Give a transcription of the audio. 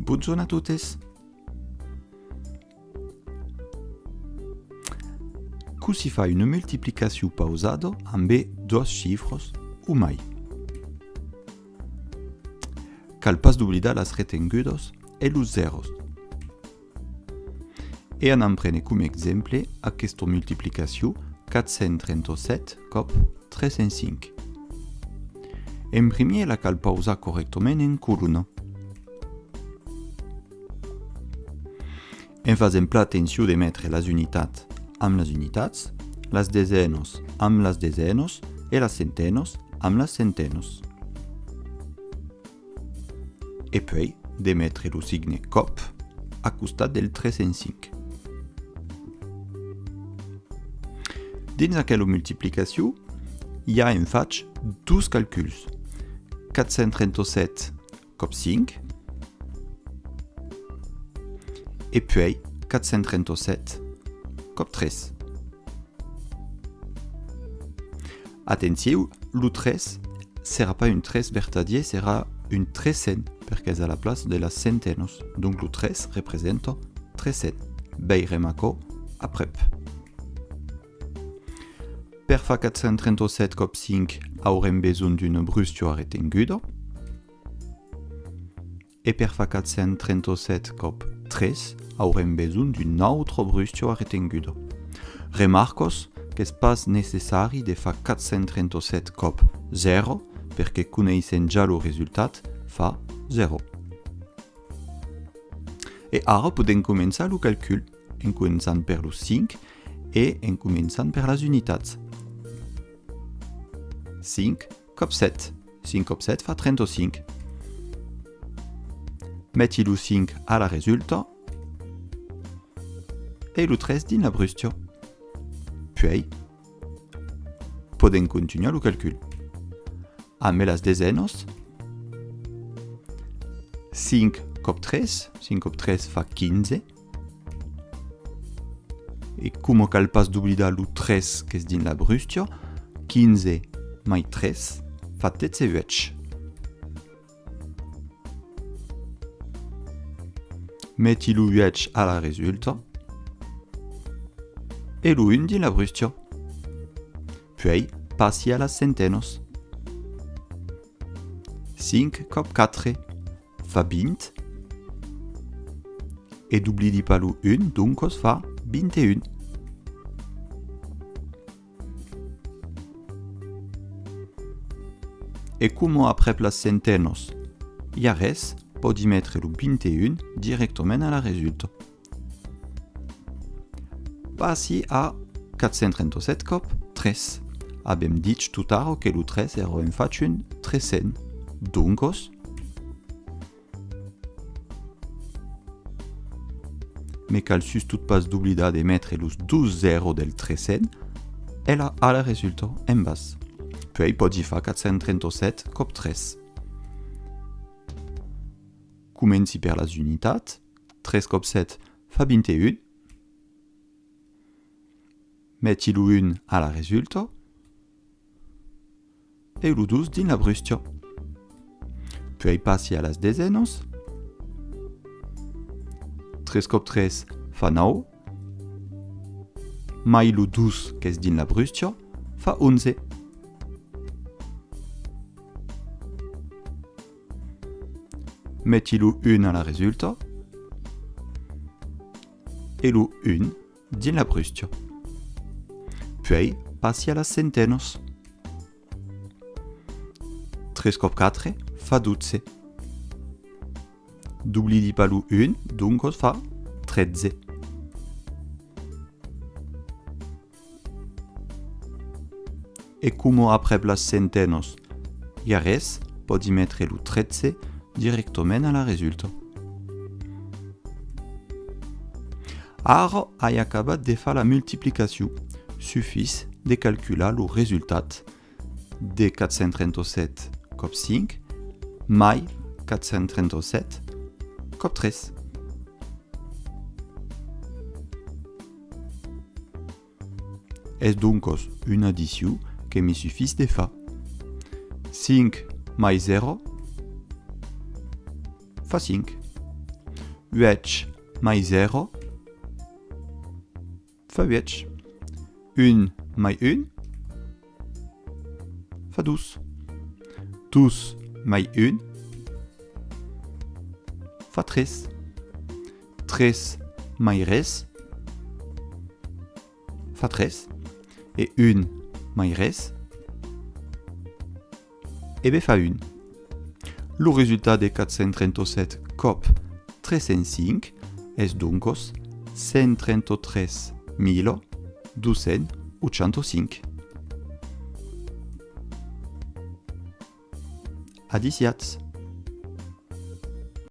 Buongiorno a tutti. Come si fa una moltiplicazione pausata amb due cifres o mai? Cal pas d'oblidar las retengudes e los zeros. E en prene com exemple aquesta multiplicació 437 cop 305. En primer la cal pausar correctament en columna. En fazem pla atenció de metre les unitats amb les unitats, les desenes amb les desenes e les centenes amb les centenes. E poi de mettre el signe cop a costat del 305. Dins aquella multiplicació hi ha en faig dos calculs. 437 cop 5 et puis 437 cop 3. Attention, le 13 sera pas une 13 vertadier, sera une trecent, perché è alla place de la centenos. Donc le 13 représente trecent. Beirem aco après. Per fa 437 cop 5 aurem besoin d'une brustia retenguda. Et per fa 437 cop 3 aurem besoin d'une autre brustia retenguda. Remarcos que és pas necessari de fa 437 cop 0 perché coneixen ja el resultat fa 0. E ara podem començar el calcul, en començant per el 5 e en començant per les unitats. 5 cop 7. 5 cop 7 fa 35. Metti el 5 a la resulta e el 3 dins la brustia. Puis, podem continuar el calcul. Amb les desenes, 5 cop 3, 5 cop 3 fa 15. E com cal pas d'oblidar el 3 que és dins la brustia, 15 mai 3 fa 18. Metti el 8 a la resulta e el 1 dins la brustia. Puis, passi a las centenes. 5 cop 4 fa 20 e d'oblidi pas le 1, donc fa 21. E com après les centenes hi ha res, podi mettre el 21 directament a la resulta. Passi a 437 cop 3. Abbiamo dit tout tard que el 3 era en faig un trecent. Donc, me cal sus tout pas d'oblidar de mettre los 12 0 del trecent e a la resulta en bas. Puis podi fa 437 cop 3. Comenci per les unitats. 3 cop 7 fa 21. Metti el 1 a la resulta e el 12 dins la brustia. Puis passi a las desenes. 3 cop 3 fa 9. Mai el 12 que és dins la brustia fa 11. Metti el 1 a la resulta e el 1 dins la brustia. Puis passi a las centenes. 3 cop 4 fa 12. D'oblidi pas le 1, donc fa 13. E com après les centenes hi ha res, podi mettre el 13 directament a la resulta. Ara hai acabat de fer la multiplicació. Suffis de calcular el resultat de 437 cop 5 mai 437 cop 3. És donc una addició que me suffis de fer. 5 mai 0 fa 5. 8 mai 0 fa 8. 1 mai 1 fa 12. 12 mai 1 fa 13. 13 mai res fa 13. Et 1 mai res fa 1. Le résultat des 437 cop 305 est donc 133 205. Adiciats.